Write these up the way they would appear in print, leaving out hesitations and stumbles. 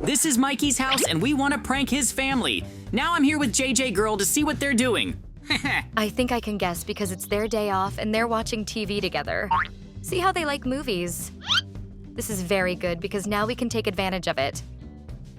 This is Mikey's house and we want to prank his family. Now I'm here with JJ Girl to see what they're doing. I think I can guess because it's their day off and they're watching TV together. See how they like movies. This is very good because now we can take advantage of it.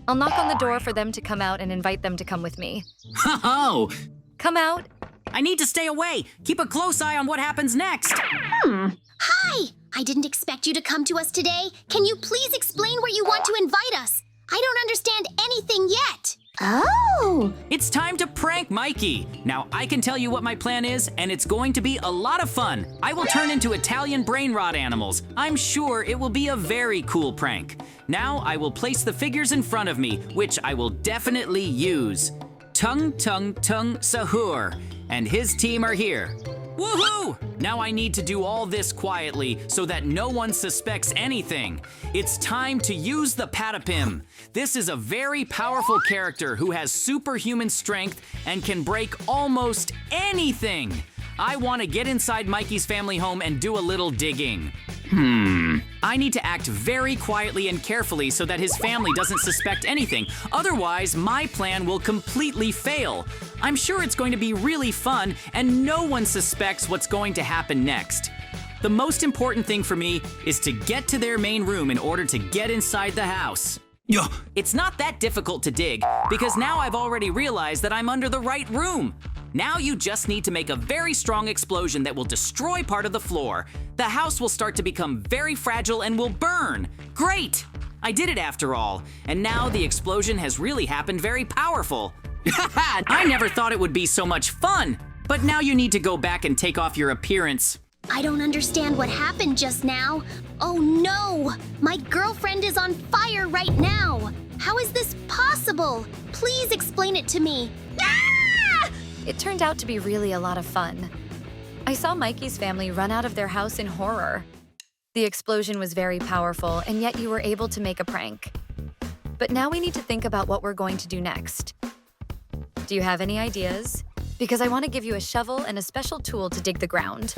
I'll knock on the door for them to come out and invite them to come with me. Oh! Come out. I need to stay away. Keep a close eye on what happens next. Hi! I didn't expect you to come to us today. Can you please explain where you want to invite us? I don't understand anything yet. Oh! It's time to prank Mikey. Now I can tell you what my plan is, and it's going to be a lot of fun. I will turn into Italian brain rot animals. I'm sure it will be a very cool prank. Now I will place the figures in front of me, which I will definitely use. Tung Tung Tung Sahur and his team are here. Woohoo! Now I need to do all this quietly so that no one suspects anything. It's time to use the Patapim. This is a very powerful character who has superhuman strength and can break almost anything. I want to get inside Mikey's family home and do a little digging. I need to act very quietly and carefully so that his family doesn't suspect anything. Otherwise, my plan will completely fail. I'm sure it's going to be really fun and no one suspects what's going to happen next. The most important thing for me is to get to their main room in order to get inside the house. It's not that difficult to dig because now I've already realized that I'm under the right room. Now you just need to make a very strong explosion that will destroy part of the floor. The house will start to become very fragile and will burn. Great! I did it after all, and now the explosion has really happened very powerful. I never thought it would be so much fun, but now you need to go back and take off your appearance. I don't understand what happened just now. Oh no! My girlfriend is on fire right now! How is this possible? Please explain it to me. It turned out to be really a lot of fun. I saw Mikey's family run out of their house in horror. The explosion was very powerful, and yet you were able to make a prank. But now we need to think about what we're going to do next. Do you have any ideas? Because I want to give you a shovel and a special tool to dig the ground.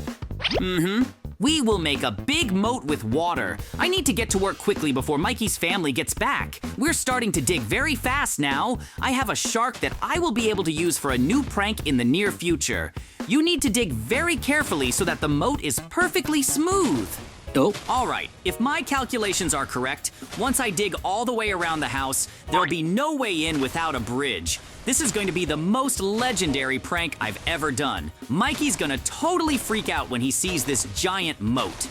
We will make a big moat with water. I need to get to work quickly before Mikey's family gets back. We're starting to dig very fast now. I have a shark that I will be able to use for a new prank in the near future. You need to dig very carefully so that the moat is perfectly smooth. Oh, all right. If my calculations are correct, once I dig all the way around the house, there'll be no way in without a bridge. This is going to be the most legendary prank I've ever done. Mikey's gonna totally freak out when he sees this giant moat.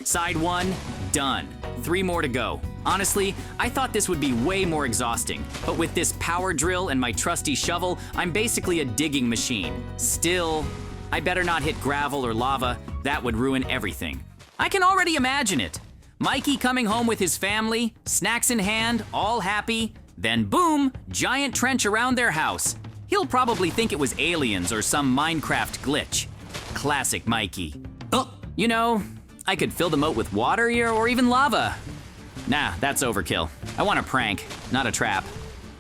Side one, done. 3 more to go. Honestly, I thought this would be way more exhausting, but with this power drill and my trusty shovel, I'm basically a digging machine. Still, I better not hit gravel or lava. That would ruin everything. I can already imagine it. Mikey coming home with his family, snacks in hand, all happy. Then boom, giant trench around their house. He'll probably think it was aliens or some Minecraft glitch. Classic Mikey. Oh, you know, I could fill the moat with water here or even lava. Nah, that's overkill. I want a prank, not a trap.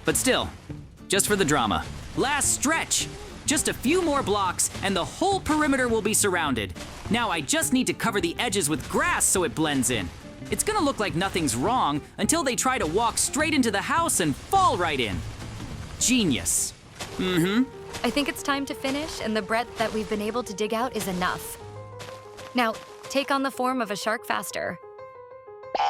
But still, just for the drama. Last stretch. Just a few more blocks and the whole perimeter will be surrounded. Now I just need to cover the edges with grass so it blends in. It's gonna look like nothing's wrong until they try to walk straight into the house and fall right in. Genius. I think it's time to finish, and the breadth that we've been able to dig out is enough. Now, take on the form of a shark faster.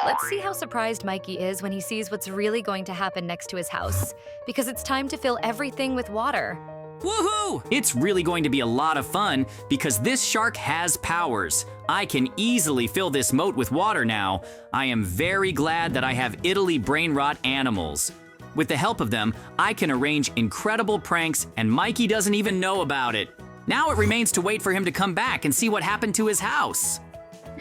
Let's see how surprised Mikey is when he sees what's really going to happen next to his house, because it's time to fill everything with water. Woohoo! It's really going to be a lot of fun because this shark has powers. I can easily fill this moat with water now. I am very glad that I have Italy BRAINROT animals. With the help of them, I can arrange incredible pranks and Mikey doesn't even know about it. Now it remains to wait for him to come back and see what happened to his house.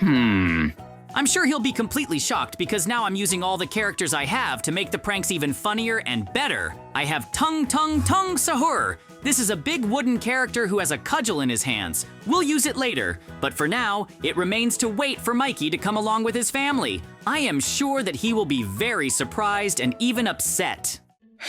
I'm sure he'll be completely shocked because now I'm using all the characters I have to make the pranks even funnier and better. I have Tung Tung Tung Sahur. This is a big wooden character who has a cudgel in his hands. We'll use it later, but for now, it remains to wait for Mikey to come along with his family. I am sure that he will be very surprised and even upset.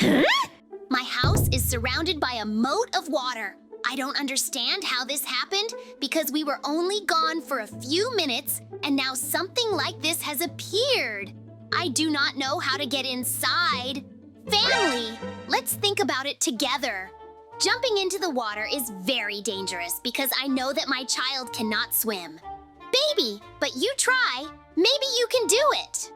My house is surrounded by a moat of water. I don't understand how this happened because we were only gone for a few minutes and now something like this has appeared. I do not know how to get inside. Family, let's think about it together. Jumping into the water is very dangerous because I know that my child cannot swim. Baby, but you try. Maybe you can do it.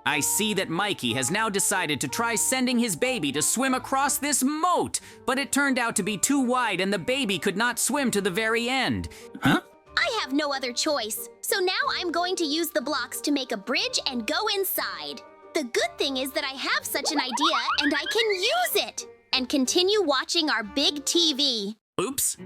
I see that Mikey has now decided to try sending his baby to swim across this moat, but it turned out to be too wide and the baby could not swim to the very end. Huh? I have no other choice, so now I'm going to use the blocks to make a bridge and go inside. The good thing is that I have such an idea and I can use it and continue watching our big TV. Oops.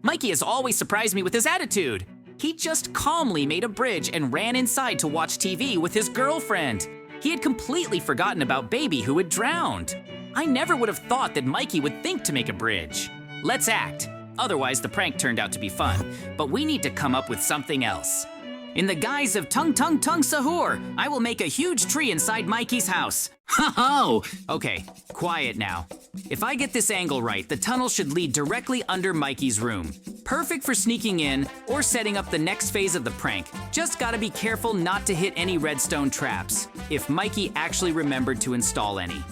Mikey has always surprised me with his attitude. He just calmly made a bridge and ran inside to watch TV with his girlfriend. He had completely forgotten about Baby who had drowned. I never would have thought that Mikey would think to make a bridge. Let's act. Otherwise, the prank turned out to be fun, but we need to come up with something else. In the guise of tung tung tung sahur, I will make a huge tree inside Mikey's house. Ho-ho! Okay, quiet now. If I get this angle right, the tunnel should lead directly under Mikey's room. Perfect for sneaking in or setting up the next phase of the prank. Just gotta be careful not to hit any redstone traps, if Mikey actually remembered to install any.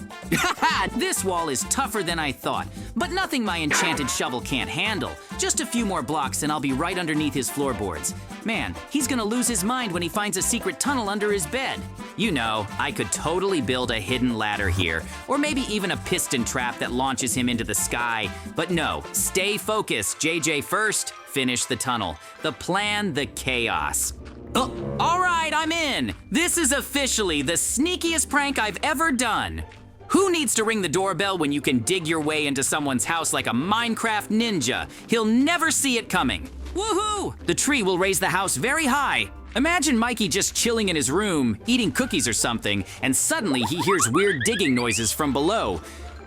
This wall is tougher than I thought, but nothing my enchanted shovel can't handle. Just a few more blocks and I'll be right underneath his floorboards. Man, he's gonna lose his mind when he finds a secret tunnel under his bed. You know, I could totally build a hidden ladder here, or maybe even a piston trap that launches him into the sky. But no, stay focused, JJ first, finish the tunnel. The plan, the chaos. Oh, all right, I'm in. This is officially the sneakiest prank I've ever done. Who needs to ring the doorbell when you can dig your way into someone's house like a Minecraft ninja? He'll never see it coming. Woohoo! The tree will raise the house very high. Imagine Mikey just chilling in his room, eating cookies or something, and suddenly he hears weird digging noises from below.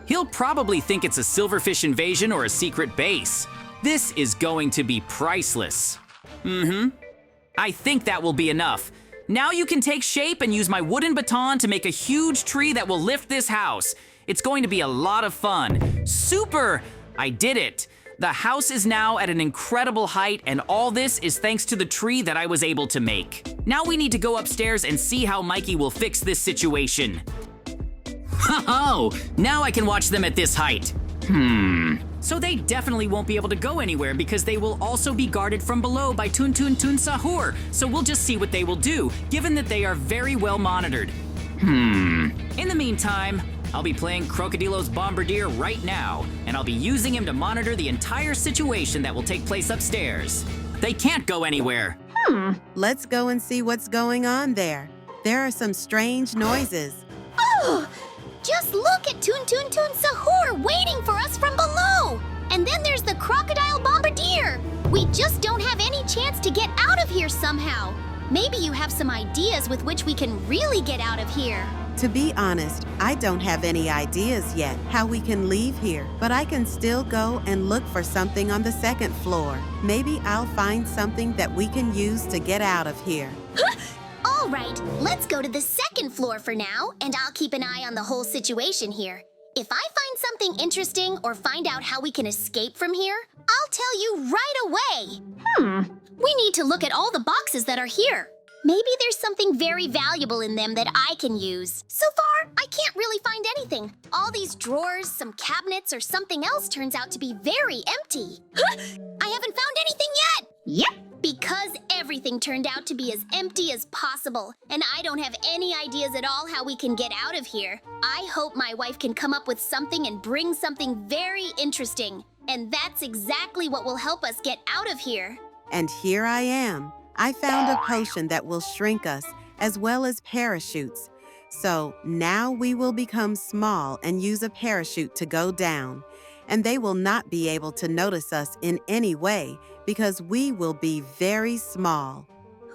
He'll probably think it's a silverfish invasion or a secret base. This is going to be priceless. I think that will be enough. Now you can take shape and use my wooden baton to make a huge tree that will lift this house. It's going to be a lot of fun. Super! I did it. The house is now at an incredible height, and all this is thanks to the tree that I was able to make. Now we need to go upstairs and see how Mikey will fix this situation. Ho-ho! Now I can watch them at this height. So they definitely won't be able to go anywhere because they will also be guarded from below by Tun Tun Tun Sahur. So we'll just see what they will do, given that they are very well monitored. In the meantime, I'll be playing Crocodilo's Bombardier right now, and I'll be using him to monitor the entire situation that will take place upstairs. They can't go anywhere. Let's go and see what's going on there. There are some strange noises. Oh! Just look at Tun Tun Tun Sahur waiting for us from below! And then there's the Crocodile Bombardier! We just don't have any chance to get out of here somehow. Maybe you have some ideas with which we can really get out of here. To be honest, I don't have any ideas yet how we can leave here, but I can still go and look for something on the second floor. Maybe I'll find something that we can use to get out of here. All right, let's go to the second floor for now, and I'll keep an eye on the whole situation here. If I find something interesting or find out how we can escape from here, I'll tell you right away. We need to look at all the boxes that are here. Maybe there's something very valuable in them that I can use. So far, I can't really find anything. All these drawers, some cabinets, or something else turns out to be very empty. I haven't found anything yet! Yep. Because everything turned out to be as empty as possible, and I don't have any ideas at all how we can get out of here. I hope my wife can come up with something and bring something very interesting. And that's exactly what will help us get out of here. And here I am. I found a potion that will shrink us, as well as parachutes. So now we will become small and use a parachute to go down. And they will not be able to notice us in any way because we will be very small.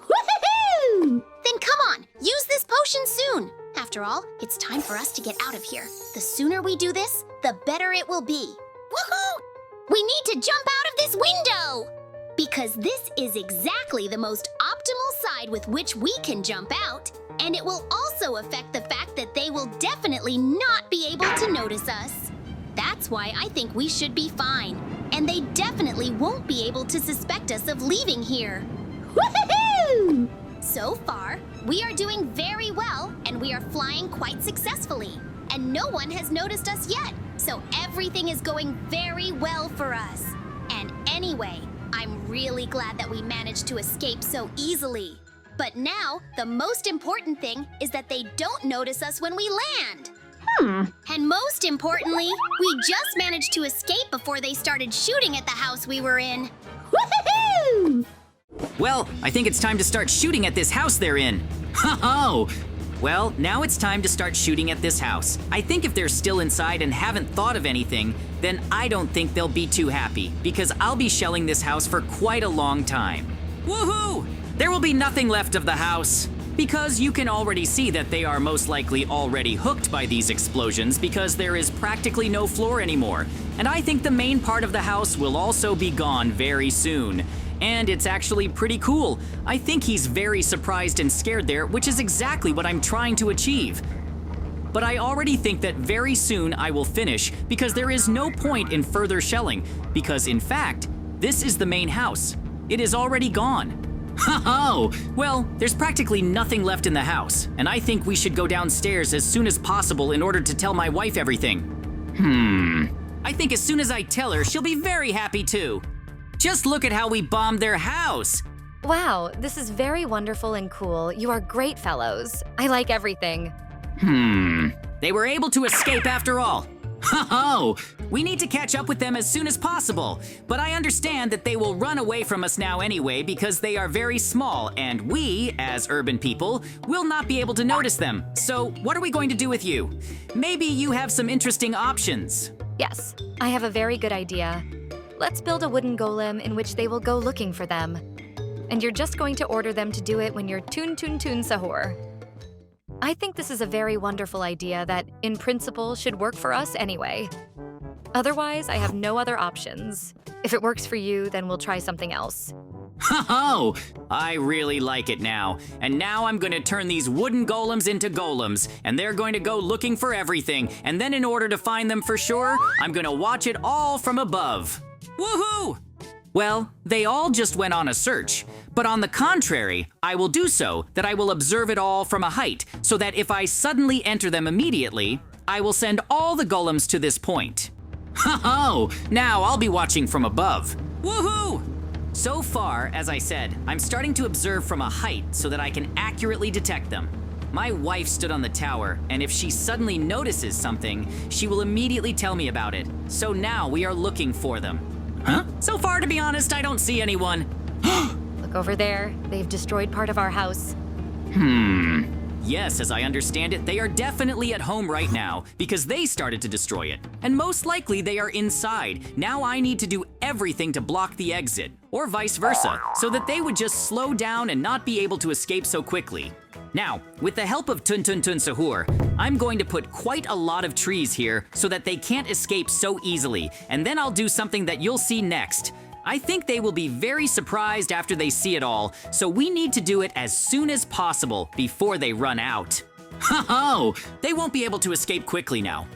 Woohoo! Then come on, use this potion soon. After all, it's time for us to get out of here. The sooner we do this, the better it will be. Woohoo! We need to jump out of this window! Because this is exactly the most optimal side with which we can jump out, and it will also affect the fact that they will definitely not be able to notice us. That's why I think we should be fine, and they definitely won't be able to suspect us of leaving here. Woohoo! So far, we are doing very well, and we are flying quite successfully. And no one has noticed us yet, so everything is going very well for us. And anyway, I'm really glad that we managed to escape so easily. But now, the most important thing is that they don't notice us when we land. And most importantly, we just managed to escape before they started shooting at the house we were in. Woohoo! Well, I think it's time to start shooting at this house they're in. Ho-ho! Well, now it's time to start shooting at this house. I think if they're still inside and haven't thought of anything, then I don't think they'll be too happy, because I'll be shelling this house for quite a long time. Woohoo! There will be nothing left of the house, because you can already see that they are most likely already hooked by these explosions because there is practically no floor anymore. And I think the main part of the house will also be gone very soon. And it's actually pretty cool. I think he's very surprised and scared there, which is exactly what I'm trying to achieve. But I already think that very soon I will finish because there is no point in further shelling, because in fact, this is the main house. It is already gone. Ho-ho! Well, there's practically nothing left in the house, and I think we should go downstairs as soon as possible in order to tell my wife everything. I think as soon as I tell her, she'll be very happy too. Just look at how we bombed their house. Wow, this is very wonderful and cool. You are great fellows. I like everything. They were able to escape after all. Ho-ho! We need to catch up with them as soon as possible, but I understand that they will run away from us now anyway because they are very small and we, as urban people, will not be able to notice them. So what are we going to do with you? Maybe you have some interesting options. Yes, I have a very good idea. Let's build a wooden golem in which they will go looking for them. And you're just going to order them to do it when you're tun sahur. I think this is a very wonderful idea that, in principle, should work for us anyway. Otherwise, I have no other options. If it works for you, then we'll try something else. Ho-ho! I really like it now. And now I'm going to turn these wooden golems into golems, and they're going to go looking for everything. And then in order to find them for sure, I'm going to watch it all from above. Woohoo! Well, they all just went on a search. But on the contrary, I will do so that I will observe it all from a height, so that if I suddenly enter them immediately, I will send all the golems to this point. Ho-ho! Now I'll be watching from above. Woohoo! So far, as I said, I'm starting to observe from a height so that I can accurately detect them. My wife stood on the tower, and if she suddenly notices something, she will immediately tell me about it. So now we are looking for them. Huh? So far, to be honest, I don't see anyone. Look over there. They've destroyed part of our house. Yes, as I understand it, they are definitely at home right now because they started to destroy it. And most likely they are inside. Now I need to do everything to block the exit, or vice versa, so that they would just slow down and not be able to escape so quickly. Now, with the help of Tun Sahur, I'm going to put quite a lot of trees here so that they can't escape so easily, and then I'll do something that you'll see next. I think they will be very surprised after they see it all, so we need to do it as soon as possible before they run out. Ho-ho! They won't be able to escape quickly now.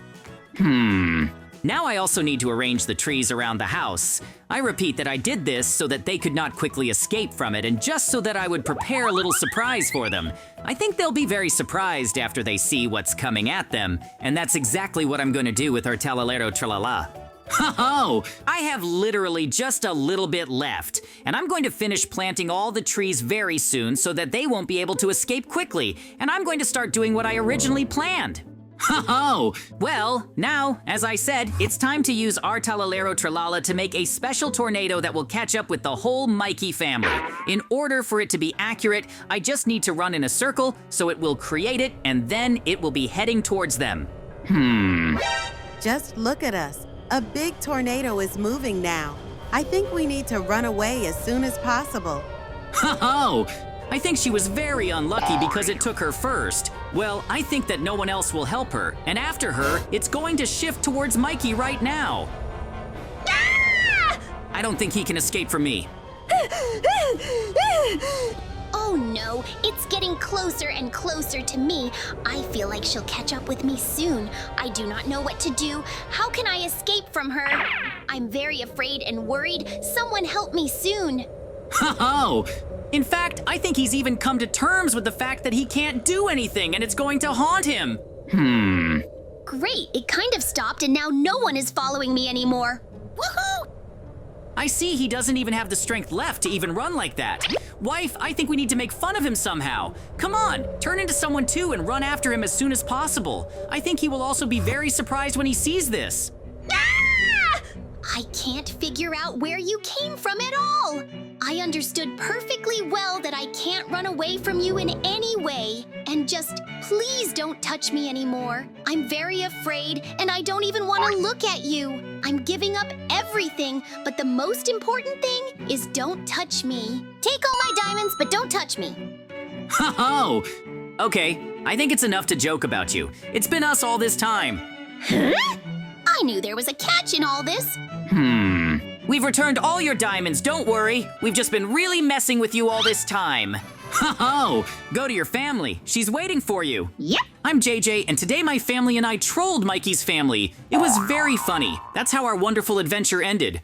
Now I also need to arrange the trees around the house. I repeat that I did this so that they could not quickly escape from it and just so that I would prepare a little surprise for them. I think they'll be very surprised after they see what's coming at them, and that's exactly what I'm going to do with our talalero tralala. Ho-ho! I have literally just a little bit left, and I'm going to finish planting all the trees very soon so that they won't be able to escape quickly, and I'm going to start doing what I originally planned. Ho-ho! Well, now, as I said, it's time to use our talalero tralala to make a special tornado that will catch up with the whole Mikey family. In order for it to be accurate, I just need to run in a circle so it will create it, and then it will be heading towards them. Just look at us. A big tornado is moving now. I think we need to run away as soon as possible. Ho-ho! I think she was very unlucky because it took her first. Well, I think that no one else will help her, and after her, it's going to shift towards Mikey right now. I don't think he can escape from me. Oh no, it's getting closer and closer to me. I feel like she'll catch up with me soon. I do not know what to do. How can I escape from her? I'm very afraid and worried. Someone help me soon. Oh, in fact, I think he's even come to terms with the fact that he can't do anything and it's going to haunt him. Great, it kind of stopped and now no one is following me anymore. Woohoo! I see he doesn't even have the strength left to even run like that. Wife, I think we need to make fun of him somehow. Come on, turn into someone too and run after him as soon as possible. I think he will also be very surprised when he sees this. Ah! I can't figure out where you came from at all. I understood perfectly well that I can't run away from you in any way. And just please don't touch me anymore. I'm very afraid and I don't even want to look at you. I'm giving up everything, but the most important thing is don't touch me. Take all my diamonds, but don't touch me. Oh, okay. I think it's enough to joke about you. It's been us all this time. Huh? I knew there was a catch in all this. We've returned all your diamonds, don't worry. We've just been really messing with you all this time. Oh, go to your family. She's waiting for you. Yep. I'm JJ, and today my family and I trolled Mikey's family. It was very funny. That's how our wonderful adventure ended.